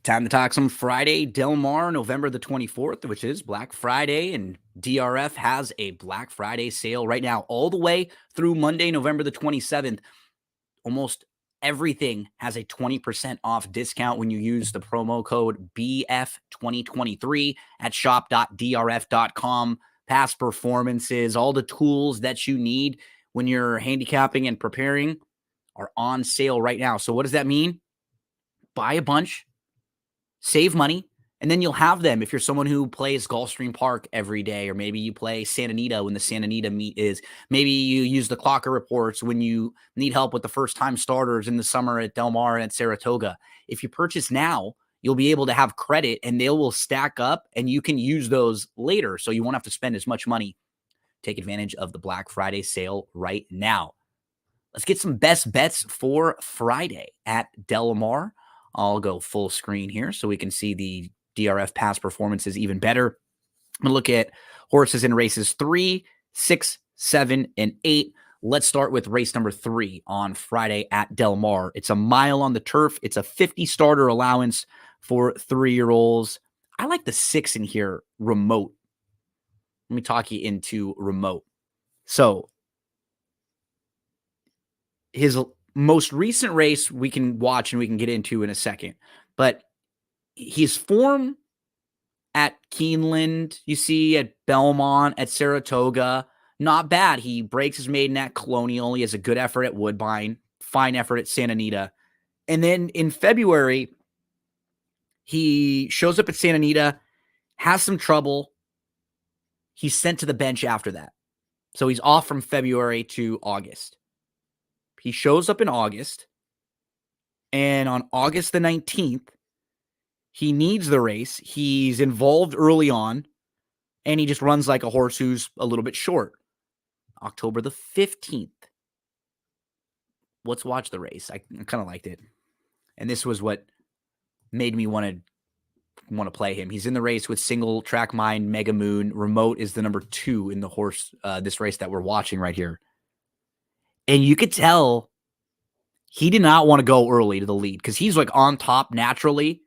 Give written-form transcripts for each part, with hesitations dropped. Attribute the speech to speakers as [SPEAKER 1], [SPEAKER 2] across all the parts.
[SPEAKER 1] Time to talk some Friday. Del Mar, November the 24th, which is Black Friday, and DRF has a Black Friday sale right now, all the way through Monday, November the 27th. Almost everything has a 20% off discount when you use the promo code BF2023 at shop.drf.com. Past performances, all the tools that you need when you're handicapping and preparing are on sale right now. So what does that mean? Buy a bunch, save money, and then you'll have them if you're someone who plays Gulfstream Park every day, or maybe you play Santa Anita when the Santa Anita meet is. Maybe you use the Clocker reports when you need help with the first-time starters in the summer at Del Mar and at Saratoga. If you purchase now, you'll be able to have credit, and they will stack up, and you can use those later, so you won't have to spend as much money. Take advantage of the Black Friday sale right now. Let's get some best bets for Friday at Del Mar. I'll go full screen here so we can see the DRF past performances even better. I'm going to look at horses in races 3, 6, 7, and 8. Let's start with race number 3 on Friday at Del Mar. It's a mile on the turf. It's a 50 starter allowance for 3-year-olds. I like the 6 in here, Remote. Let me talk you into Remote. So his most recent race we can watch and we can get into in a second, but his form at Keeneland, you see, at Belmont, at Saratoga, not bad. He breaks his maiden at Colonial. He has a good effort at Woodbine, fine effort at Santa Anita. And then in February, he shows up at Santa Anita, has some trouble. He's sent to the bench after that. So he's off from February to August. He shows up in August, and on August the 19th, he needs the race. He's involved early on, and he just runs like a horse who's a little bit short. October the 15th. Let's watch the race. I kind of liked it. And this was what made me want to play him. He's in the race with Single Track Mind, Mega Moon. Remote is the number 2 in the horse, this race that we're watching right here. And you could tell he did not want to go early to the lead because he's like on top naturally.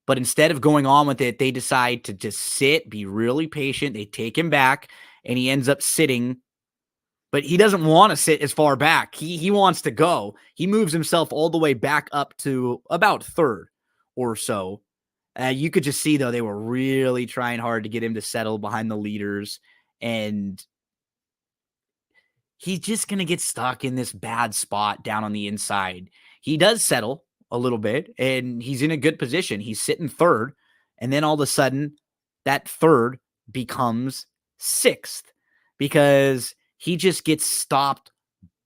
[SPEAKER 1] But instead of going on with it, they decide to just sit, be really patient. They take him back, and he ends up sitting. But he doesn't want to sit as far back. He wants to go. He moves himself all the way back up to about 3rd or so. You could just see, though, they were really trying hard to get him to settle behind the leaders. And he's just going to get stuck in this bad spot down on the inside. He does settle a little bit, and he's in a good position. He's sitting 3rd, and then all of a sudden, that 3rd becomes 6th because he just gets stopped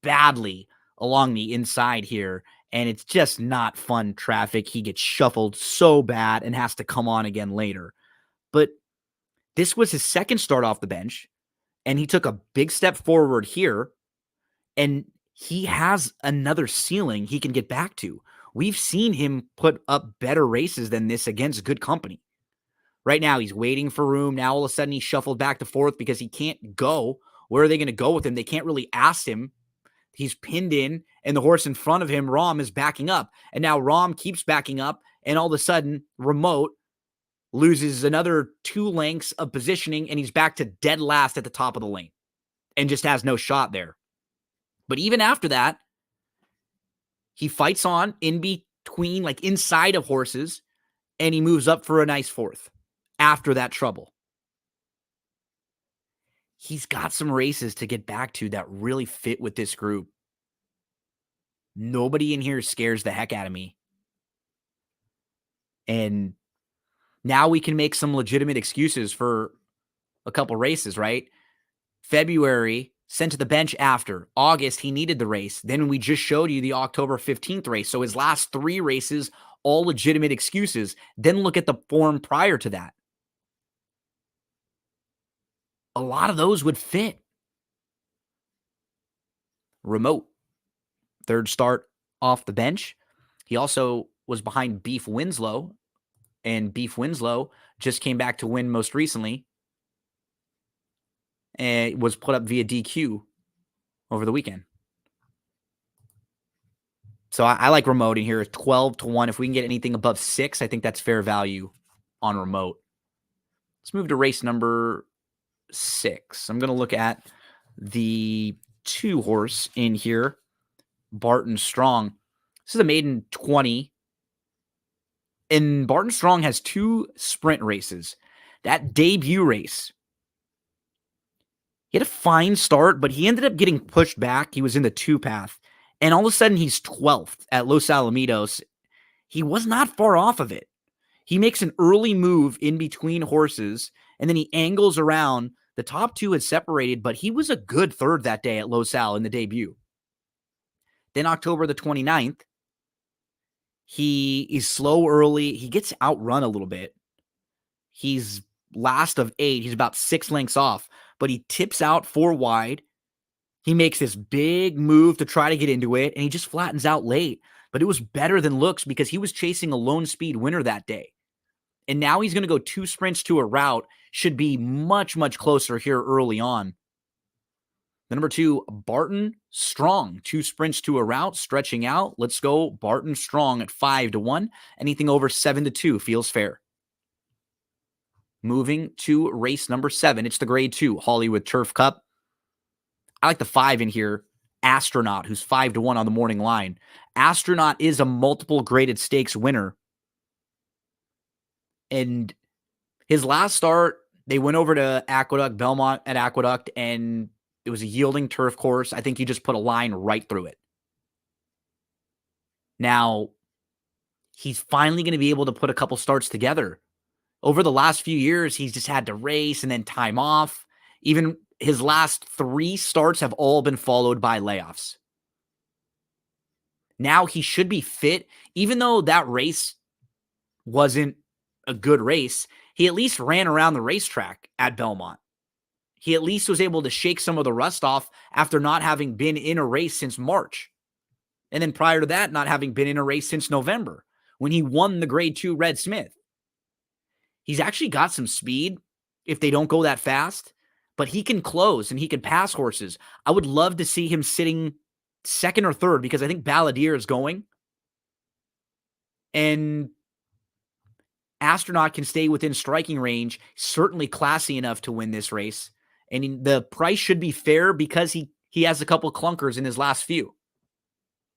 [SPEAKER 1] badly along the inside here, and it's just not fun traffic. He gets shuffled so bad and has to come on again later. But this was his second start off the bench, and he took a big step forward here, and he has another ceiling he can get back to. We've seen him put up better races than this against good company. Right now, he's waiting for room. Now, all of a sudden, he's shuffled back to 4th because he can't go. Where are they going to go with him? They can't really ask him. He's pinned in, and the horse in front of him, Rom, is backing up. And now Rom keeps backing up, and all of a sudden, Remote loses another 2 lengths of positioning, and he's back to dead last at the top of the lane and just has no shot there. But even after that, he fights on in between, like inside of horses, and he moves up for a nice 4th after that trouble. He's got some races to get back to that really fit with this group. Nobody in here scares the heck out of me. And now we can make some legitimate excuses for a couple races, right? February, sent to the bench after. August, he needed the race. Then we just showed you the October 15th race. So his last 3 races, all legitimate excuses. Then look at the form prior to that. A lot of those would fit. Remote, 3rd start off the bench. He also was behind Beef Winslow, and Beef Winslow just came back to win most recently and was put up via DQ over the weekend. So I like remote in here, 12-1. If we can get anything above 6, I think that's fair value on remote. Let's move to race number 6. I'm going to look at the 2 horse in here, Barton Strong. This is a maiden 20. And Barton Strong has 2 sprint races. That debut race, he had a fine start, but he ended up getting pushed back. He was in the 2 path. And all of a sudden, he's 12th at Los Alamitos. He was not far off of it. He makes an early move in between horses, and then he angles around. The top 2 had separated, but he was a good third that day at Los Al in the debut. Then October the 29th, he is slow early. He gets outrun a little bit. He's last of 8. He's about 6 lengths off, but he tips out 4 wide. He makes this big move to try to get into it, and he just flattens out late. But it was better than looks because he was chasing a lone speed winner that day. And now he's going to go 2 sprints to a route. Should be much, much closer here early on. The number 2, Barton Strong. 2 sprints to a route, stretching out. Let's go Barton Strong at 5-1. Anything over 7-2 feels fair. Moving to race number 7. It's the grade 2 Hollywood Turf Cup. I like the 5 in here. Astronaut, who's 5-1 on the morning line. Astronaut is a multiple graded stakes winner. And his last start, they went over to Aqueduct, Belmont at Aqueduct, and it was a yielding turf course. I think he just put a line right through it. Now, he's finally going to be able to put a couple starts together. Over the last few years, he's just had to race and then time off. Even his last 3 starts have all been followed by layoffs. Now he should be fit. Even though that race wasn't a good race, he at least ran around the racetrack at Belmont. He at least was able to shake some of the rust off after not having been in a race since March. And then prior to that, not having been in a race since November when he won the grade 2 Red Smith. He's actually got some speed if they don't go that fast, but he can close and he can pass horses. I would love to see him sitting 2nd or 3rd because I think Balladeer is going. And Astronaut can stay within striking range, certainly classy enough to win this race. And the price should be fair because he has a couple clunkers in his last few.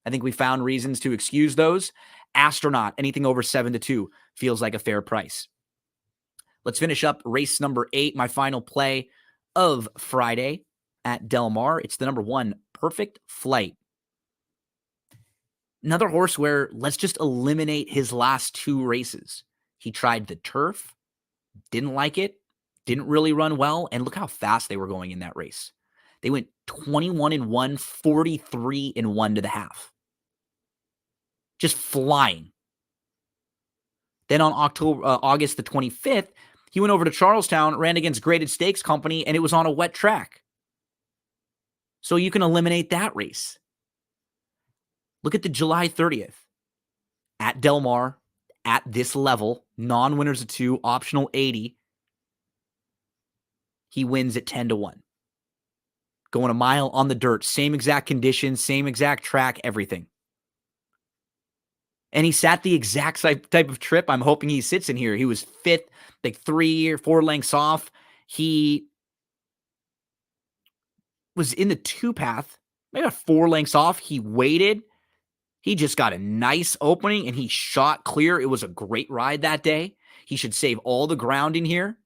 [SPEAKER 1] I think we found reasons to excuse those. Astronaut, anything over 7-2 feels like a fair price. Let's finish up race number 8, my final play of Friday at Del Mar. It's the number 1, Perfect Flight. Another horse where let's just eliminate his last 2 races. He tried the turf, didn't like it, didn't really run well, and look how fast they were going in that race. They went 21-1, 43-1 to the half. Just flying. Then on August the 25th, he went over to Charlestown, ran against Graded Stakes Company, and it was on a wet track. So you can eliminate that race. Look at the July 30th. At Del Mar, at this level, non-winners of 2, optional 80. He wins at 10-1. Going a mile on the dirt, same exact conditions, same exact track, everything. And he sat the exact type of trip I'm hoping he sits in here. He was 5th, like 3 or 4 lengths off. He was in the 2 path, maybe 4 lengths off. He waited. He just got a nice opening and he shot clear. It was a great ride that day. He should save all the ground in here.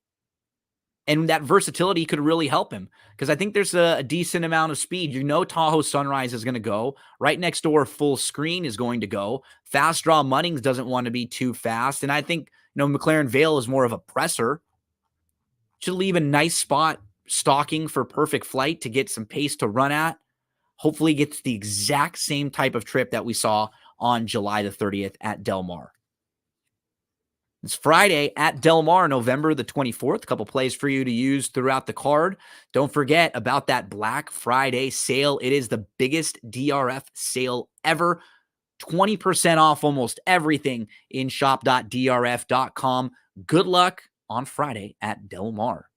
[SPEAKER 1] And that versatility could really help him because I think there's a decent amount of speed. You know, Tahoe Sunrise is going to go. Right next door, Full Screen is going to go. Fast Draw Munnings doesn't want to be too fast. And I think, McLaren Vale is more of a presser. Should leave a nice spot stalking for Perfect Flight to get some pace to run at. Hopefully gets the exact same type of trip that we saw on July the 30th at Del Mar. It's Friday at Del Mar, November the 24th. A couple plays for you to use throughout the card. Don't forget about that Black Friday sale. It is the biggest DRF sale ever. 20% off almost everything in shop.drf.com. Good luck on Friday at Del Mar.